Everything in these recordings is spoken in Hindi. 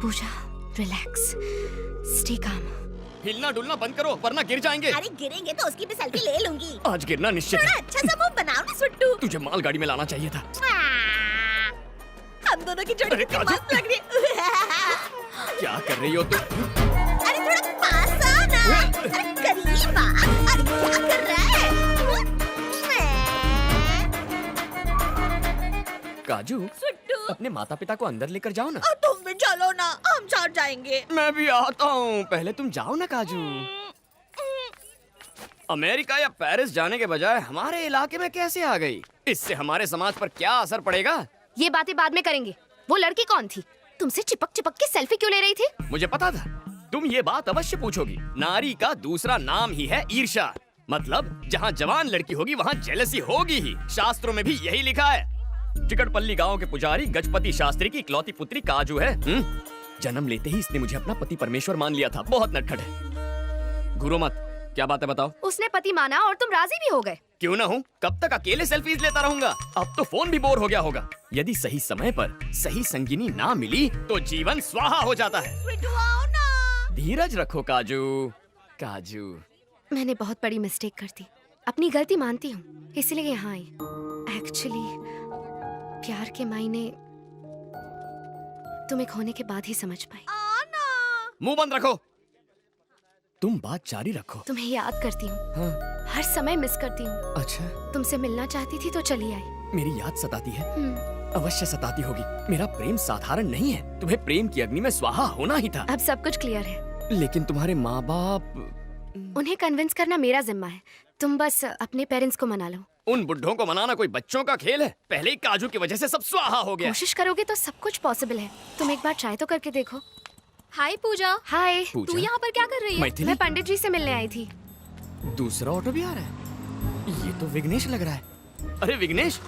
पूजा, रिलैक्स, स्टे काम। हिलना डुलना बंद करो वरना गिर जाएंगे। अरे गिरेंगे तो उसकी भी सेल्फी ले लूंगी। आज गिरना निश्चित थोड़ा है। अच्छा सा मुंह बनाओ ना सुट्टू। तुझे मालगाड़ी में लाना चाहिए था। हम दोनों की जोड़ी अरे कितनी काजू। मस्त लग रही है। क्या कर रही हो तुम? अरे थोड़ा पास आओ ना। अरे करीब आ। अरे क्या कर रहा है? काजू, सुट्टू, अपने माता पिता को अंदर लेकर जाओ ना। तुम भी चलो ना, हम साथ जाएंगे। मैं भी आता हूँ, पहले तुम जाओ ना काजू। अमेरिका या पेरिस जाने के बजाय हमारे इलाके में कैसे आ गई? इससे हमारे समाज पर क्या असर पड़ेगा? ये बातें बाद में करेंगे। वो लड़की कौन थी? तुमसे चिपक चिपक के सेल्फी क्यों ले रही थी? मुझे पता था तुम ये बात अवश्य पूछोगी। नारी का दूसरा नाम ही है ईर्ष्या। मतलब जहाँ जवान लड़की होगी वहाँ जेलसी होगी ही। शास्त्रों में भी यही लिखा है। चिकटपल्ली गांव के पुजारी गजपति शास्त्री की इकलौती पुत्री काजू है। जन्म लेते ही इसने मुझे अपना पति परमेश्वर मान लिया था। बहुत नटखट है। घूरो मत, क्या बात है बताओ। उसने पति माना और तुम राजी भी हो गए। क्यों ना हूँ, कब तक अकेले सेल्फीज लेता रहूंगा? अब तो फोन भी बोर हो गया होगा। यदि सही समय पर सही संगिनी ना मिली तो जीवन स्वाहा हो जाता है। सुट्टू आओ ना। धीरज रखो काजू। काजू, मैंने बहुत बड़ी मिस्टेक कर दी। अपनी गलती मानती हूँ, इसलिए यहाँ आई। एक्चुअली प्यार के मायने तुम्हें खोने के बाद ही समझ पाई। आना। मुंह बंद रखो। तुम बात जारी रखो। तुम्हें याद करती हूँ, हाँ, हर समय मिस करती हूँ। अच्छा, तुमसे मिलना चाहती थी तो चली आई। मेरी याद सताती है। हम्म, अवश्य सताती होगी। मेरा प्रेम साधारण नहीं है। तुम्हें प्रेम की अग्नि में स्वाहा होना ही था। अब सब कुछ क्लियर है। लेकिन तुम्हारे माँ बाप, उन्हें कन्विंस करना मेरा जिम्मा है। तुम बस अपने पेरेंट्स को मना लो। उन बुढ़ों को मनाना कोई बच्चों का खेल है? पहले ही काजू की वजह से सब स्वाहा हो गया। कोशिश करोगे तो सब कुछ पॉसिबल है। तुम एक बार ट्राई तो करके देखो। हाय पूजा। हाय, पूजा? तू यहाँ पर क्या कर रही है? मैथिली, मैं पंडित जी से मिलने आई थी। दूसरा ऑटो भी आ रहा है। ये तो विघ्नेश लग रहा है। अरे विघ्नेश,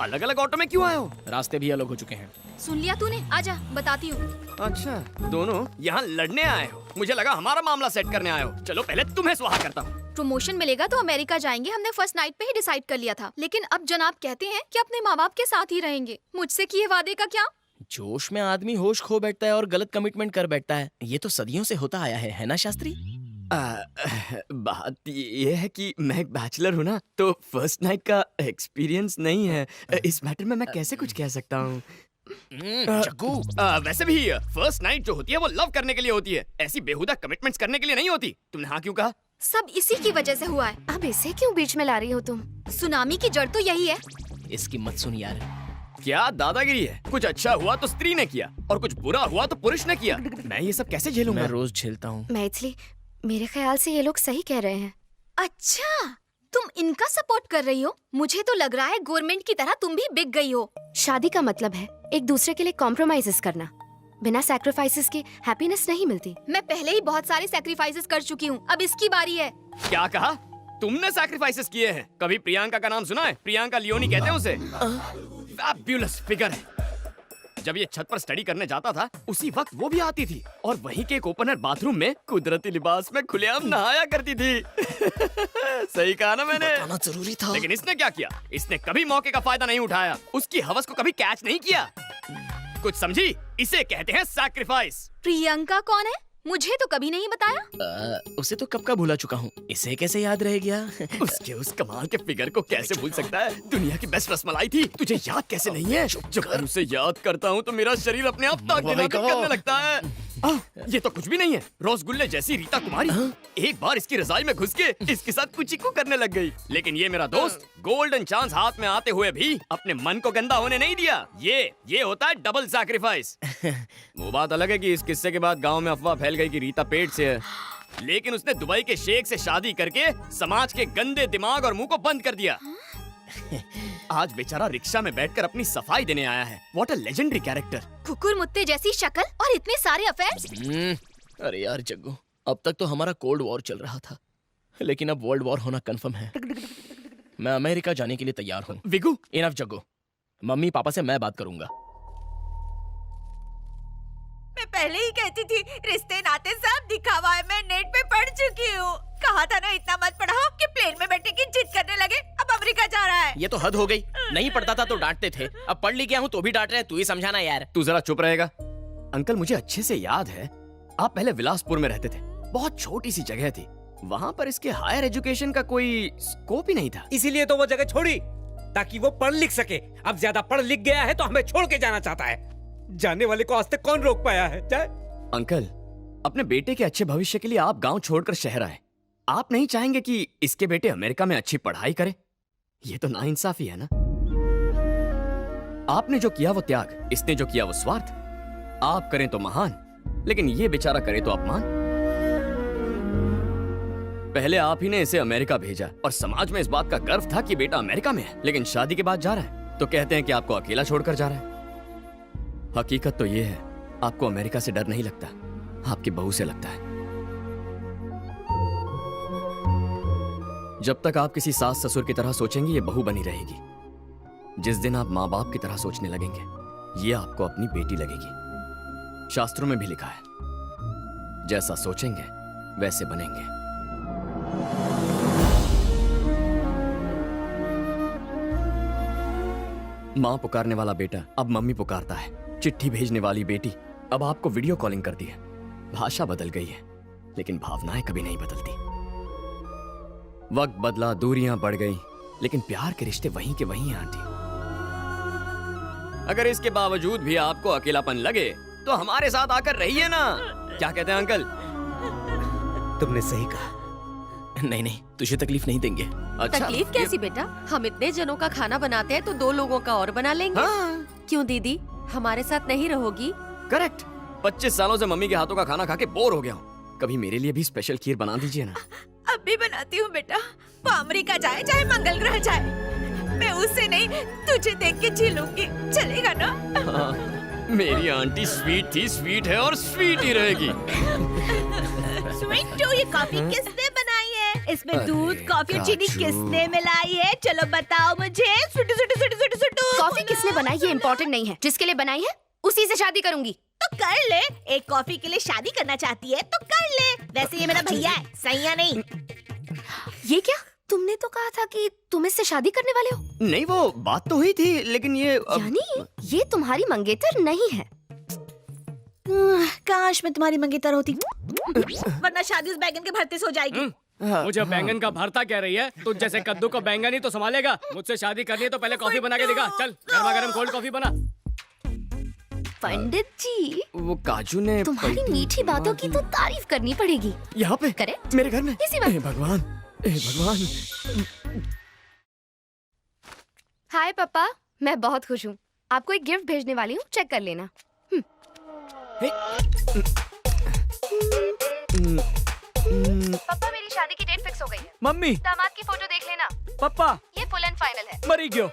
अलग अलग ऑटो में क्यों आए हो? रास्ते भी अलग हो चुके हैं। सुन लिया तूने? आजा बताती हूँ। अच्छा, दोनों यहाँ लड़ने आए हो। मुझे लगा हमारा मामला सेट करने आए हो। चलो पहले तुम्हें स्वाहा करता हूँ। प्रमोशन मिलेगा तो अमेरिका जाएंगे, हमने फर्स्ट नाइट पे ही डिसाइड कर लिया था। लेकिन अब जनाब कहते हैं कि अपने माँ बाप के साथ ही रहेंगे। मुझसे किए वादे का क्या? जोश में आदमी होश खो बैठता है और गलत कमिटमेंट कर बैठता है। ये तो सदियों से होता आया है ना शास्त्री? बात ये है कि मैं एक बैचलर हूँ ना, तो फर्स्ट नाइट का एक्सपीरियंस नहीं है। इस मैटर में मैं कैसे कुछ कह सकता हूँ? जग्गू, वैसे भी फर्स्ट नाइट जो होती है वो लव करने के लिए होती है। ऐसी बेहुदा कमिटमेंट्स करने के लिए नहीं होती। तुमने हाँ क्यों कहा? सब इसी की वजह से हुआ है। अब इसे क्यों बीच में ला रही हो तुम? सुनामी की जड़ तो यही है। इसकी मत सुन यार। क्या दादागिरी है? कुछ अच्छा हुआ तो स्त्री ने किया और कुछ बुरा हुआ तो पुरुष ने किया। मैं ये सब कैसे झेलूंगा? मैं रोज झेलता हूँ। मैथिली, मेरे ख्याल से ये लोग सही कह रहे हैं। अच्छा, तुम इनका सपोर्ट कर रही हो? मुझे तो लग रहा है गवर्नमेंट की तरह तुम भी बिक गई हो। शादी का मतलब है एक दूसरे के लिए कॉम्प्रोमाइजेस करना। बिना सैक्रिफाइसेस के हैप्पीनेस नहीं मिलती। मैं पहले ही बहुत सारे सैक्रिफाइसेस कर चुकी हूँ, अब इसकी बारी है। क्या कहा? तुमने सैक्रिफाइसेस किए हैं? कभी प्रियंका का नाम सुना है? प्रियंका लियोनी कहते हैं उसे। फैब्युलस फिगर है। जब ये छत पर स्टडी करने जाता था उसी वक्त वो भी आती थी और वहीं के एक ओपनर बाथरूम में कुदरती लिबास में खुलेआम नहाया करती थी। सही कहा ना मैंने? बताना जरूरी था। लेकिन इसने क्या किया? इसने कभी मौके का फायदा नहीं उठाया। उसकी हवस को कभी कैच नहीं किया। कुछ समझी? इसे कहते हैं सैक्रिफाइस। प्रियंका कौन है? मुझे तो कभी नहीं बताया। उसे तो कब का भूला चुका हूँ। इसे कैसे याद रह गया? उसके उस कमाल के फिगर को कैसे भूल सकता है? दुनिया की बेस्ट रसमलाई थी। तुझे याद कैसे नहीं है? जब मैं उसे याद करता हूँ तो मेरा शरीर अपने आप ताक करने लगता है। ये तो कुछ भी नहीं है। रसगुल्ले जैसी रीता कुमारी एक बार इसकी रजाई में घुस के इसके साथ कुचिकू करने लग गई। लेकिन ये मेरा दोस्त गोल्डन चांस हाथ में आते हुए भी अपने मन को गंदा होने नहीं दिया। ये होता है डबल सैक्रिफाइस। वो बात अलग है कि इस किस्से के बाद गांव में अफवाह फैल गई कि रीता पेट से है। लेकिन उसने दुबई के शेख से शादी करके समाज के गंदे दिमाग और मुंह को बंद कर दिया। आज बेचारा रिक्शा में बैठकर अपनी सफाई देने आया है। What a legendary character. कुकुर मुत्ते जैसी शक्ल और इतने सारे अफेयर्स। अरे यार जग्गू, अब तक तो हमारा कोल्ड वॉर चल रहा था, लेकिन अब वर्ल्ड वॉर होना कंफर्म है। मैं अमेरिका जाने के लिए तैयार हूँ। विगू, इनफ जग्गू, मम्मी पापा से मैं बात करूंगा। मैं पहले ही कहती थी रिश्ते नाते सब दिखावा है। मैं नेट पे पढ़ चुकी हूँ। कहा था ना इतना मत पढ़ाओ कि प्लेन में बैठने की जिद करने लगे। अब अमेरिका जा रहा है। ये तो हद हो गई। नहीं पढ़ता था तो डांटते थे, अब पढ़ ली गया हूँ तो भी डांट रहे हैं। तू ही समझाना यार। तू जरा चुप रहेगा? अंकल मुझे अच्छे से याद है, आप पहले विलासपुर में रहते थे। बहुत छोटी सी जगह थी, वहाँ पर इसके हायर एजुकेशन का कोई स्कोप ही नहीं था। इसीलिए तो वो जगह छोड़ी, ताकि वो पढ़ लिख सके। अब ज्यादा पढ़ लिख गया है तो हमें छोड़ के जाना चाहता है। जाने वाले को आज तक कौन रोक पाया है? जाए। अंकल, अपने बेटे के अच्छे भविष्य के लिए आप गांव छोड़कर शहर आए। आप नहीं चाहेंगे कि इसके बेटे अमेरिका में अच्छी पढ़ाई करे? ये तो नाइंसाफी है ना। आपने जो किया वो त्याग, इसने जो किया वो स्वार्थ। आप करें तो महान, लेकिन ये बेचारा करे तो अपमान। पहले आप ही ने इसे अमेरिका भेजा और समाज में इस बात का गर्व था कि बेटा अमेरिका में है, लेकिन शादी के बाद जा रहा है तो कहते हैं कि आपको अकेला छोड़कर जा रहा है। हकीकत तो ये है, आपको अमेरिका से डर नहीं लगता, आपकी बहू से लगता है। जब तक आप किसी सास ससुर की तरह सोचेंगे, ये बहू बनी रहेगी। जिस दिन आप माँ बाप की तरह सोचने लगेंगे, ये आपको अपनी बेटी लगेगी। शास्त्रों में भी लिखा है, जैसा सोचेंगे वैसे बनेंगे। मां पुकारने वाला बेटा अब मम्मी पुकारता है। चिट्ठी भेजने वाली बेटी अब आपको वीडियो कॉलिंग करती है। भाषा बदल गई है, लेकिन भावनाएं कभी नहीं बदलती। वक्त बदला, दूरियां बढ़ गई, लेकिन प्यार के रिश्ते वहीं के वहीं हैं आंटी। अगर इसके बावजूद भी आपको अकेलापन लगे तो हमारे साथ आकर रहिए ना। क्या कहते हैं अंकल? तुमने सही कहा। नहीं नहीं, तुझे तकलीफ नहीं देंगे। अच्छा, तकलीफ कैसी बेटा? हम इतने जनों का खाना बनाते हैं तो 2 लोगों का और बना लेंगे। हाँ, क्यों दीदी, हमारे साथ नहीं रहोगी? करेक्ट। 25 सालों से मम्मी के हाथों का खाना खा के बोर हो गया हूँ। कभी मेरे लिए भी स्पेशल खीर बना दीजिए ना। अब भी बनाती हूँ बेटा। वो अमेरिका जाए चाहे मंगल ग्रह जाए, मैं उससे नहीं तुझे देख के जी लूंगी। चलेगा ना? हाँ, मेरी आंटी स्वीट थी, स्वीट है और स्वीट ही रहेगी। स्वीट टू, ये कॉफी किसने बनाई है? इसमें अरे दूध, कॉफी और चीनी काजू। किसने मिलाई है? चलो बताओ मुझे। सुटू सुटू सुटू सुटू सुटू। कॉफी किसने बनाई ये इम्पोर्टेंट नहीं है, जिसके लिए बनाई है उसी से शादी करूंगी। तो कर ले। एक कॉफी के लिए शादी करना चाहती है तो कर ले। वैसे ये मेरा भैया है, सैया नहीं। ये क्या? तुमने तो कहा था कि तुम इससे शादी करने वाले हो। नहीं, वो बात तो हुई थी, लेकिन ये यानी ये तुम्हारी मंगेतर नहीं है। काश मैं तुम्हारी मंगेतर होती, वरना शादी उस बैगन के भरते से हो जाएगी। मुझे बैंगन का भरता कह रही है? तुझ जैसे कद्दू को बैंगन ही तो संभालेगा। मुझसे शादी करनी है तो पहले कॉफी बना के दिखा। चल गर्मा गर्म कोल्ड कॉफी बना। पंडित जी, वो काजू ने तुम्हारी मीठी बातों की तो तारीफ करनी पड़ेगी। यहाँ पे करेक्ट? मेरे घर में? इसी वक्त। हे भगवान, हे भगवान। हाय पापा, मैं बहुत खुश हूँ। आपको एक गिफ्ट भेजने वाली हूँ, चेक कर लेना। पापा, मेरी शादी की डेट फिक्स हो गई है। मम्मी, दामाद की फोटो देख लेना, पप्पा, ये फुल एंड फाइनल है। मरी गयो।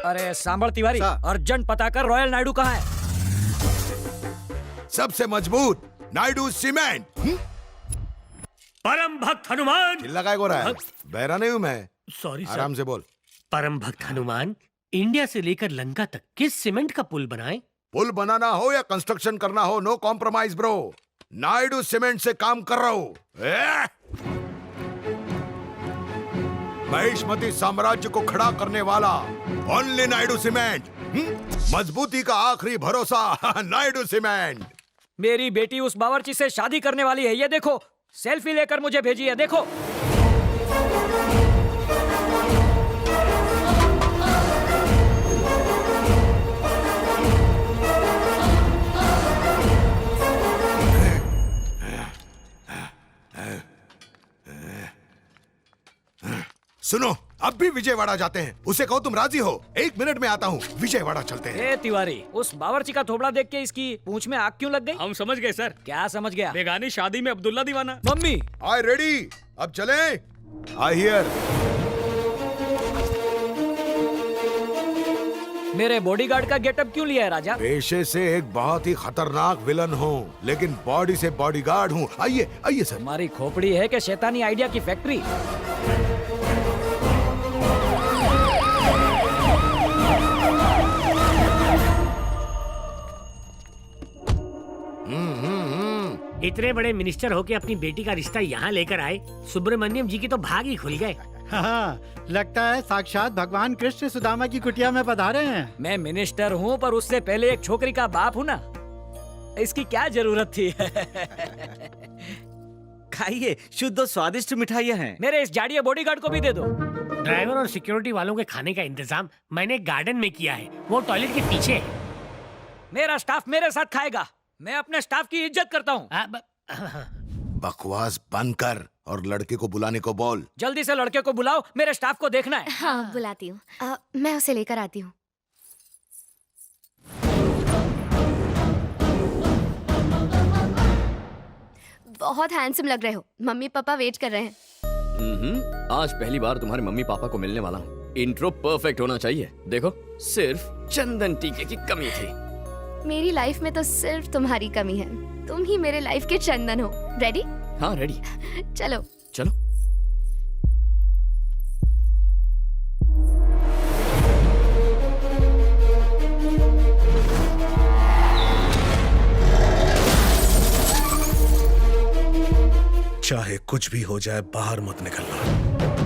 अरे सांबर तिवारी, अर्जेंट पता कर रॉयल नायडू कहाँ है? सबसे मजबूत नायडू सीमेंट। परम भक्त हनुमान। चिल्ला काय को रहा है? बहरा नहीं हूँ मैं। सॉरी आराम से बोल। परम भक्त हनुमान, इंडिया से लेकर लंका तक किस सीमेंट का पुल बनाए? पुल बनाना हो या कंस्ट्रक्शन करना हो, no compromise bro. Naidu cement से काम कर रहा हूँ। महिष्मती साम्राज्य को खड़ा करने वाला ओनली नायडू सीमेंट। मजबूती का आखिरी भरोसा नायडू सीमेंट। मेरी बेटी उस बावर्ची से शादी करने वाली है। ये देखो, सेल्फी लेकर मुझे भेजी है, देखो। सुनो, अब भी विजयवाड़ा जाते हैं। उसे कहो तुम राजी हो? 1 मिनट में आता हूँ। विजयवाड़ा चलते हैं। ए तिवारी, उस बावर्ची का थोबड़ा देख के इसकी पूंछ में आग क्यों लग गई? हम समझ गए सर। क्या समझ गया? बेगानी शादी में अब्दुल्ला दीवाना। मम्मी, आई रेडी, अब चलें। I hear. मेरे बॉडीगार्ड का गेटअप क्यों लिया है राजा? पेशे से एक बहुत ही खतरनाक विलन हूँ, लेकिन बॉडी से बॉडीगार्ड हूँ। आइए आइए सर। हमारी खोपड़ी है कि शैतानी आइडिया की फैक्ट्री? इतने बड़े मिनिस्टर होके अपनी बेटी का रिश्ता यहाँ लेकर आए। सुब्रमण्यम जी की तो भाग ही खुल गए। हाँ, लगता है साक्षात भगवान कृष्ण सुदामा की कुटिया में पधारे हैं। मैं मिनिस्टर हूँ पर उससे पहले एक छोकरी का बाप हूँ ना, इसकी क्या जरूरत थी? खाइए, शुद्ध और स्वादिष्ट मिठाइयाँ हैं। मेरे इस जाड़िया बॉडीगार्ड को भी दे दो। ड्राइवर और सिक्योरिटी वालों के खाने का इंतजाम मैंने गार्डन में किया है, वो टॉयलेट के पीछे है। मेरा स्टाफ मेरे साथ खाएगा, मैं अपने स्टाफ की इज्जत करता हूँ। बकवास बंद कर और लड़के को बुलाने को बोल। जल्दी से लड़के को बुलाओ, मेरे स्टाफ को देखना है। हाँ बुलाती हूँ। मैं उसे लेकर आती हूँ। बहुत हैंडसम लग रहे हो। मम्मी पापा वेट कर रहे हैं। आज पहली बार तुम्हारे मम्मी पापा को मिलने वाला हूँ। इंट्रो परफेक्ट होना चाहिए। देखो, सिर्फ चंदन टीके की कमी थी। मेरी लाइफ में तो सिर्फ तुम्हारी कमी है। तुम ही मेरे लाइफ के चंदन हो। रेडी? हाँ रेडी। चलो चलो। चाहे कुछ भी हो जाए, बाहर मत निकलना।